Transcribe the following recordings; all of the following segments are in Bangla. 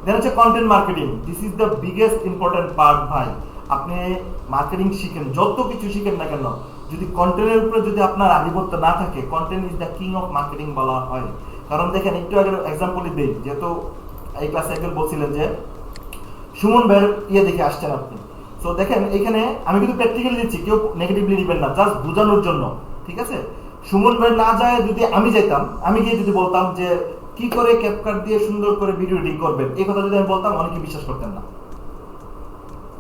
দেন হচ্ছে content marketing. This is the biggest important part ভাই। আপনি মার্কেটিং শিখেন, যত কিছু শিখেন না কেন, যদি কন্টেন্টের উপরে যদি আপনার আধিপত্য না থাকে, content is the king of marketing বলা হয়। কারণ দেখেন, একটু আগে এক্সাম্পলই দিই, যেহেতু এই ক্লাসে একজন বলছিলেন যে সুমন ভাইয়ের দেখে আসছেন আপনি। তো দেখেন এখানে আমি কিন্তু প্র্যাকটিক্যালি দিচ্ছি, কেউ নেগেটিভলি নেবেন না, জাস্ট বোঝানোর জন্য, ঠিক আছে? সুমন ভাই না যায় যদি আমি যাইতাম, আমি গিয়ে যদি বলতাম যে কি করে ক্যাপকাট দিয়ে সুন্দর করে ভিডিও এডিট করবেন, এই কথা যদি আমি বলতাম, অনেকে বিশ্বাস করতেন না।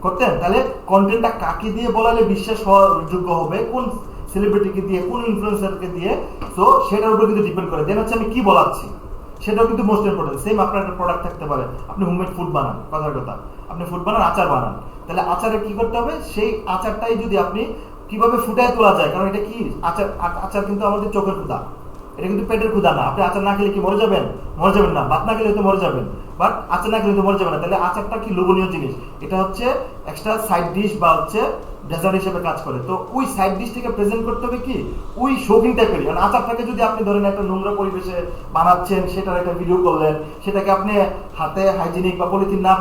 করতেন? তাহলে কন্টেন্টটা কাকে দিয়ে বলালে বিশ্বাস হওয়ার যোগ্য হবে, কোন সেলিব্রিটিকে দিয়ে, কোন ইনফ্লুয়েন্সারকে দিয়ে, তো সেটার উপর কিন্তু ডিপেন্ড করে। দেন হচ্ছে আমি কি বলাচ্ছি, সেটাও কিন্তু মোস্ট ইম্পর্টেন্ট। সেম আপনার একটা প্রোডাক্ট থাকতে পারে, আপনি হোমমেড ফুড বানান, কথার কথা, আপনি ফুড বানান, আচার বানান, তাহলে আচারে কি করতে হবে, সেই আচারটাই যদি আপনি কিভাবে ফুটায় তোলা যায়, কারণ এটা কি আচার, আচার কিন্তু আমাদের চোখের ক্ষুধা, এটা কিন্তু পেটের ক্ষুধা না। আপনি আচার না খেলে কি মরে যাবেন? মরে যাবেন না। ভাত না খেলে তো মরে যাবেন, বাট আচার না খেলে তো মরে যাবেন না। তাহলে আচারটা কি লোভনীয় জিনিস, এটা হচ্ছে এক্সট্রা সাইড ডিশ বা হচ্ছে ডেজার্ট হিসেবে কাজ করে। তো ওই সাইড ডিশটাকে প্রেজেন্ট করতে হবে কি ওই শৌখিন টাইপের। কারণ আচারটাকে যদি আপনি ধরেন একটা নোংরা পরিবেশে বানাচ্ছেন, সেটার একটা ভিডিও করলেন, সেটাকে আপনি হাতে হাইজিনিক বা পলিথিন না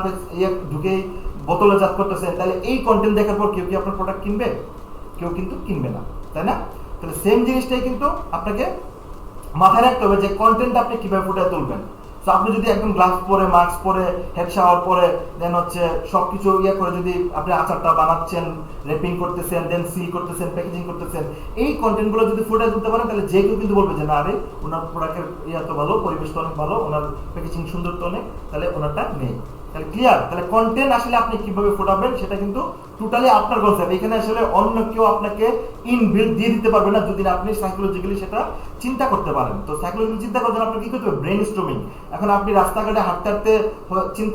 ঢুকেই বোতলে জাত করতেছেন, তাহলে এই কন্টেন্ট দেখার পর কেউ কি আপনার প্রোডাক্ট কিনবে? কেউ কিন্তু কিনবে না, তাই না? তাহলে সেম জিনিসটাই কিন্তু আপনাকে মাথায় রাখতে হবে যে কন্টেন্ট আপনি কিভাবে ফুটিয়ে তুলবেন। তো আপনি যদি একদম গ্লাভস পরে, মাস্ক পরে, হেড শাওয়ার পরে, দেন হচ্ছে সবকিছু করে যদি আপনি আচারটা বানাচ্ছেন, র্যাপিং করতেছেন, দেন সিল করতেছেন, প্যাকেজিং করতেছেন, এই কন্টেন্টগুলো যদি ফুটিয়ে তুলতে পারেন, তাহলে যে কেউ কিন্তু বলবে যে না রে, ওনার প্রোডাক্টের তো ভালো, পরিবেশ তো অনেক ভালো, ওনার প্যাকেজিং সুন্দর তো অনেক, তাহলে ওনারটা নেই। তাহলে ক্লিয়ার? তাহলে কন্টেন্ট আসলে আপনি কিভাবে ফোটাবেন সেটা কিন্তু টোটালি আপনার কনসেপ্ট। এখানে আসলে অন্য কেউ আপনাকে ইনবিল্ট দিয়ে দিতে পারবে না, যদি আপনি সাইকোলজিক্যালি সেটা চিন্তা করতে পারেন। তো সাইকোলজিক্যালি চিন্তা করতে আপনাকে কি করতে হবে? Brain storming. এখন আপনি রাস্তাঘাটে হাঁটতে হাঁটতে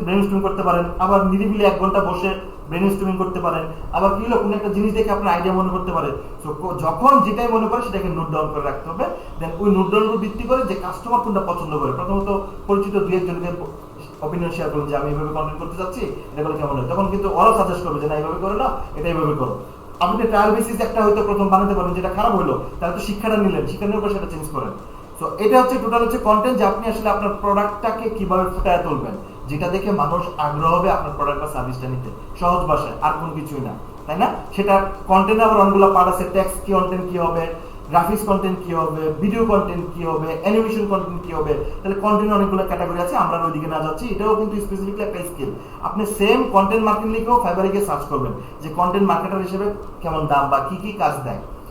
ব্রেন স্টর্মিং করতে পারেন, আবার নিরিবিলি 1 ঘন্টা বসে ব্রেন স্টর্মিং করতে পারেন, আবার কি হলো কোনো একটা জিনিস দেখে আপনার আইডিয়া মনে করতে পারে। তো যখন যেটাই মনে করে সেটাকে নোট ডাউন করে রাখতে হবে। দেন ওই নোট ডাউনের উপর ভিত্তি করে যে কাস্টমার কোনটা পছন্দ করে, প্রথমত পরিচিত 2-1 জনকে অপিনিয়ন শেয়ার করুন যে আমি এইভাবে কন্টেন্ট করতে চাচ্ছি, এটা করলে কেমন হয়। তখন কিন্তু ওরাও সাজেস্ট করবে যে না এইভাবে করো না, এটা এইভাবে করো। আপনি ট্রায়াল বেসিস একটা হয়তো প্রথম বানাতে পারেন, যেটা খারাপ হলো, তাহলে তো শিক্ষাটা নিলেন, শিক্ষা নেওয়ার পর সেটা চেঞ্জ করেন। সো এটা হচ্ছে টোটাল হচ্ছে কন্টেন্ট, যে আপনি আসলে আপনার প্রোডাক্টটাকে কিভাবে ফুটায় তুলবেন, যেটা দেখে মানুষ আগ্রহ হবে আপনার প্রোডাক্ট বা সার্ভিসটা নিতে, সহজ ভাষায়, আর কোনো কিছুই না, তাই না? সেটা কন্টেন্ট আবার অনেকগুলো পার্ট আছে। টেক্সট কি কন্টেন্ট কি হবে, গ্রাফিক্স কন্টেন্ট কি হবে, ভিডিও কন্টেন্ট কি হবে, অ্যানিমেশন কন্টেন্ট কি হবে। তাহলে কন্টেন্ট অনেকগুলো ক্যাটাগরি আছে, আমরা ওইদিকে না যাচ্ছি। এটাও কিন্তু স্পেসিফিকলি একটা স্কিল। আপনি সেম কন্টেন্ট মার্কেটিং লিখেও ফাইবারে গিয়ে সার্চ করবেন যে কন্টেন্ট মার্কেটার হিসেবে কেমন দাম বা কি কি কাজ দেয়।